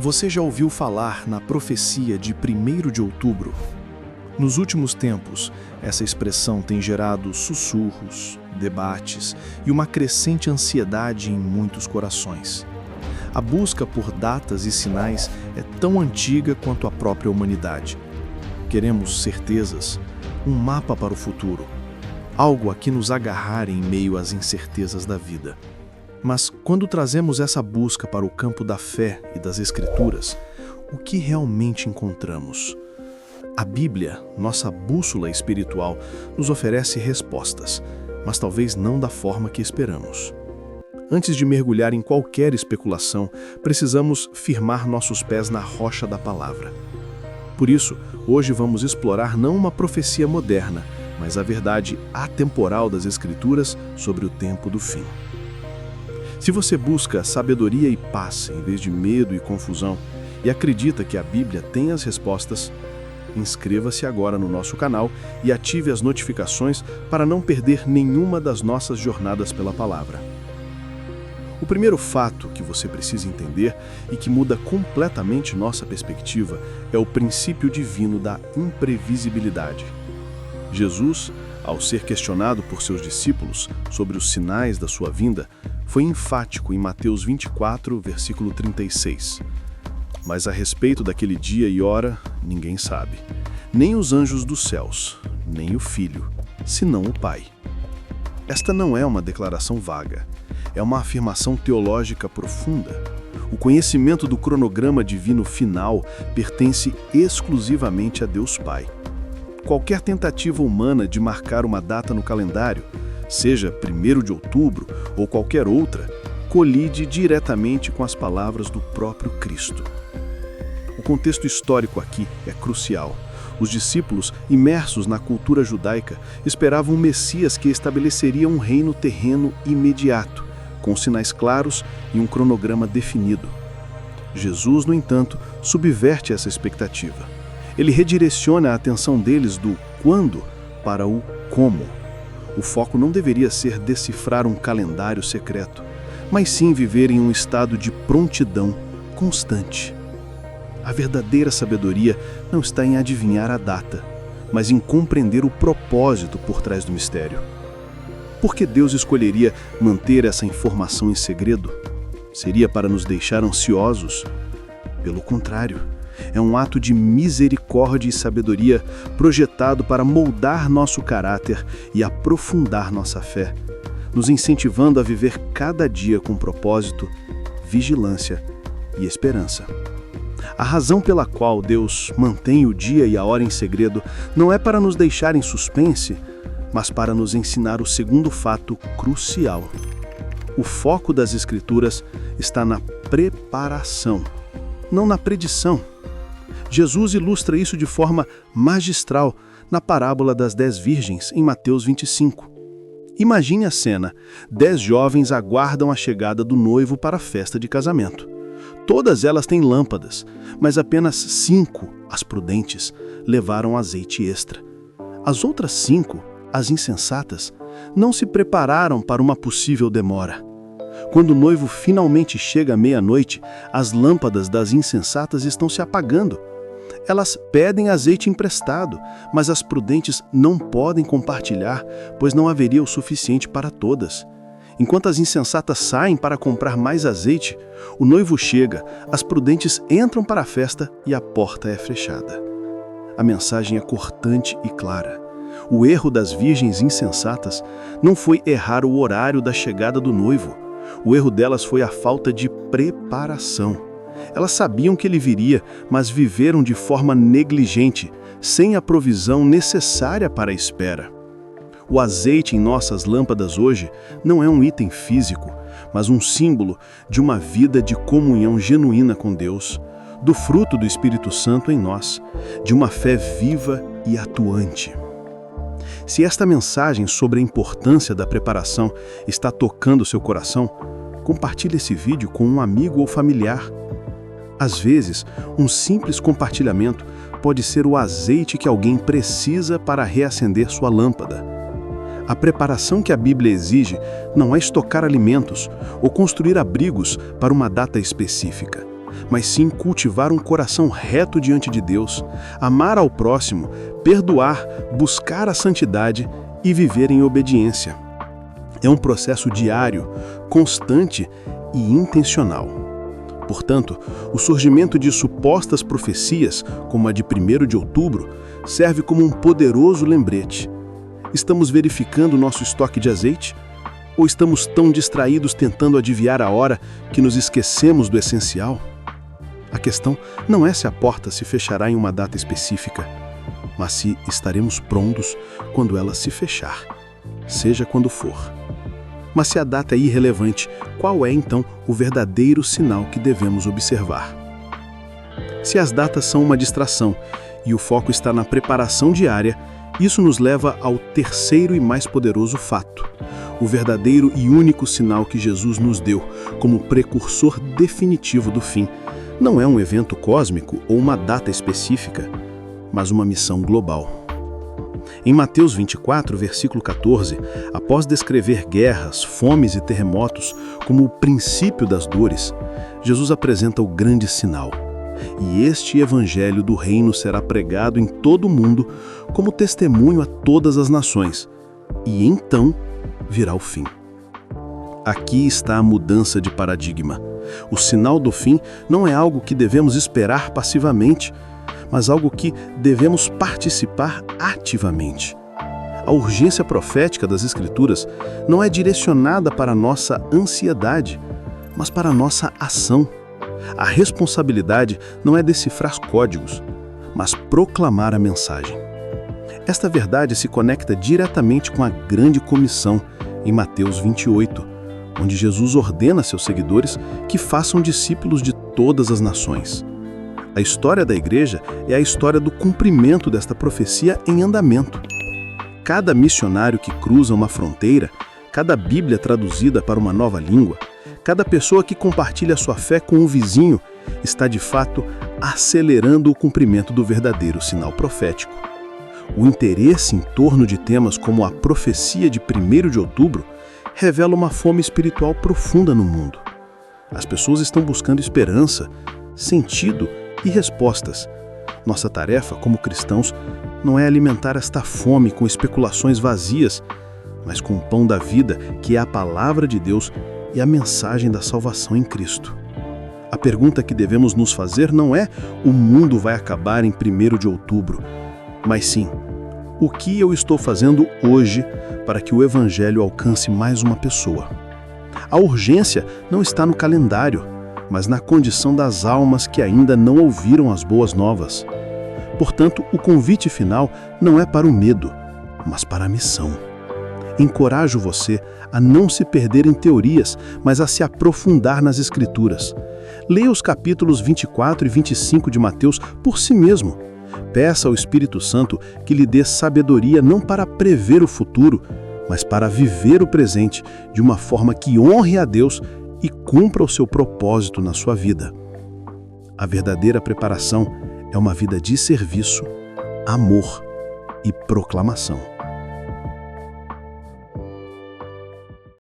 Você já ouviu falar na profecia de 1º de outubro? Nos últimos tempos, essa expressão tem gerado sussurros, debates e uma crescente ansiedade em muitos corações. A busca por datas e sinais é tão antiga quanto a própria humanidade. Queremos certezas, um mapa para o futuro, algo a que nos agarrar em meio às incertezas da vida. Mas quando trazemos essa busca para o campo da fé e das Escrituras, o que realmente encontramos? A Bíblia, nossa bússola espiritual, nos oferece respostas, mas talvez não da forma que esperamos. Antes de mergulhar em qualquer especulação, precisamos firmar nossos pés na rocha da palavra. Por isso, hoje vamos explorar não uma profecia moderna, mas a verdade atemporal das Escrituras sobre o tempo do fim. Se você busca sabedoria e paz em vez de medo e confusão e acredita que a Bíblia tem as respostas, inscreva-se agora no nosso canal e ative as notificações para não perder nenhuma das nossas jornadas pela palavra. O primeiro fato que você precisa entender e que muda completamente nossa perspectiva é o princípio divino da imprevisibilidade. Jesus, ao ser questionado por seus discípulos sobre os sinais da sua vinda, foi enfático em Mateus 24, versículo 36. Mas a respeito daquele dia e hora, ninguém sabe. Nem os anjos dos céus, nem o Filho, senão o Pai. Esta não é uma declaração vaga. É uma afirmação teológica profunda. O conhecimento do cronograma divino final pertence exclusivamente a Deus Pai. Qualquer tentativa humana de marcar uma data no calendário, seja 1º de outubro ou qualquer outra, colide diretamente com as palavras do próprio Cristo. O contexto histórico aqui é crucial. Os discípulos, imersos na cultura judaica, esperavam um Messias que estabeleceria um reino terreno imediato, com sinais claros e um cronograma definido. Jesus, no entanto, subverte essa expectativa. Ele redireciona a atenção deles do quando para o como. O foco não deveria ser decifrar um calendário secreto, mas sim viver em um estado de prontidão constante. A verdadeira sabedoria não está em adivinhar a data, mas em compreender o propósito por trás do mistério. Por que Deus escolheria manter essa informação em segredo? Seria para nos deixar ansiosos? Pelo contrário, é um ato de misericórdia e sabedoria projetado para moldar nosso caráter e aprofundar nossa fé, nos incentivando a viver cada dia com propósito, vigilância e esperança. A razão pela qual Deus mantém o dia e a hora em segredo não é para nos deixar em suspense, mas para nos ensinar o segundo fato crucial. O foco das Escrituras está na preparação, não na predição. Jesus ilustra isso de forma magistral na parábola das 10 virgens, em Mateus 25. Imagine a cena: 10 jovens aguardam a chegada do noivo para a festa de casamento. Todas elas têm lâmpadas, mas apenas 5, as prudentes, levaram azeite extra. As outras 5, as insensatas, não se prepararam para uma possível demora. Quando o noivo finalmente chega à meia-noite, as lâmpadas das insensatas estão se apagando. Elas pedem azeite emprestado, mas as prudentes não podem compartilhar, pois não haveria o suficiente para todas. Enquanto as insensatas saem para comprar mais azeite, o noivo chega, as prudentes entram para a festa e a porta é fechada. A mensagem é cortante e clara. O erro das virgens insensatas não foi errar o horário da chegada do noivo. O erro delas foi a falta de preparação. Elas sabiam que ele viria, mas viveram de forma negligente, sem a provisão necessária para a espera. O azeite em nossas lâmpadas hoje não é um item físico, mas um símbolo de uma vida de comunhão genuína com Deus, do fruto do Espírito Santo em nós, de uma fé viva e atuante. Se esta mensagem sobre a importância da preparação está tocando seu coração, compartilhe esse vídeo com um amigo ou familiar. Às vezes, um simples compartilhamento pode ser o azeite que alguém precisa para reacender sua lâmpada. A preparação que a Bíblia exige não é estocar alimentos ou construir abrigos para uma data específica. mas sim cultivar um coração reto diante de Deus, amar ao próximo, perdoar, buscar a santidade e viver em obediência. É um processo diário, constante e intencional. Portanto, o surgimento de supostas profecias, como a de 1º de outubro, serve como um poderoso lembrete. Estamos verificando nosso estoque de azeite? Ou estamos tão distraídos tentando adivinhar a hora que nos esquecemos do essencial? A questão não é se a porta se fechará em uma data específica, mas se estaremos prontos quando ela se fechar, seja quando for. Mas se a data é irrelevante, qual é então o verdadeiro sinal que devemos observar? Se as datas são uma distração e o foco está na preparação diária, isso nos leva ao terceiro e mais poderoso fato: o verdadeiro e único sinal que Jesus nos deu como precursor definitivo do fim. Não é um evento cósmico ou uma data específica, mas uma missão global. Em Mateus 24, versículo 14, após descrever guerras, fomes e terremotos como o princípio das dores, Jesus apresenta o grande sinal. E este evangelho do reino será pregado em todo o mundo como testemunho a todas as nações. E então virá o fim. Aqui está a mudança de paradigma. O sinal do fim não é algo que devemos esperar passivamente, mas algo que devemos participar ativamente. A urgência profética das Escrituras não é direcionada para a nossa ansiedade, mas para a nossa ação. A responsabilidade não é decifrar códigos, mas proclamar a mensagem. Esta verdade se conecta diretamente com a grande comissão em Mateus 28, onde Jesus ordena a seus seguidores que façam discípulos de todas as nações. A história da igreja é a história do cumprimento desta profecia em andamento. Cada missionário que cruza uma fronteira, cada Bíblia traduzida para uma nova língua, cada pessoa que compartilha sua fé com um vizinho está de fato acelerando o cumprimento do verdadeiro sinal profético. O interesse em torno de temas como a profecia de 1º de outubro revela uma fome espiritual profunda no mundo. As pessoas estão buscando esperança, sentido e respostas. Nossa tarefa, como cristãos, não é alimentar esta fome com especulações vazias, mas com o pão da vida, que é a palavra de Deus e a mensagem da salvação em Cristo. A pergunta que devemos nos fazer não é: o mundo vai acabar em 1º de outubro, mas sim: o que eu estou fazendo hoje para que o Evangelho alcance mais uma pessoa? A urgência não está no calendário, mas na condição das almas que ainda não ouviram as boas novas. Portanto, o convite final não é para o medo, mas para a missão. Encorajo você a não se perder em teorias, mas a se aprofundar nas Escrituras. Leia os capítulos 24 e 25 de Mateus por si mesmo. Peça ao Espírito Santo que lhe dê sabedoria não para prever o futuro, mas para viver o presente de uma forma que honre a Deus e cumpra o seu propósito na sua vida. A verdadeira preparação é uma vida de serviço, amor e proclamação.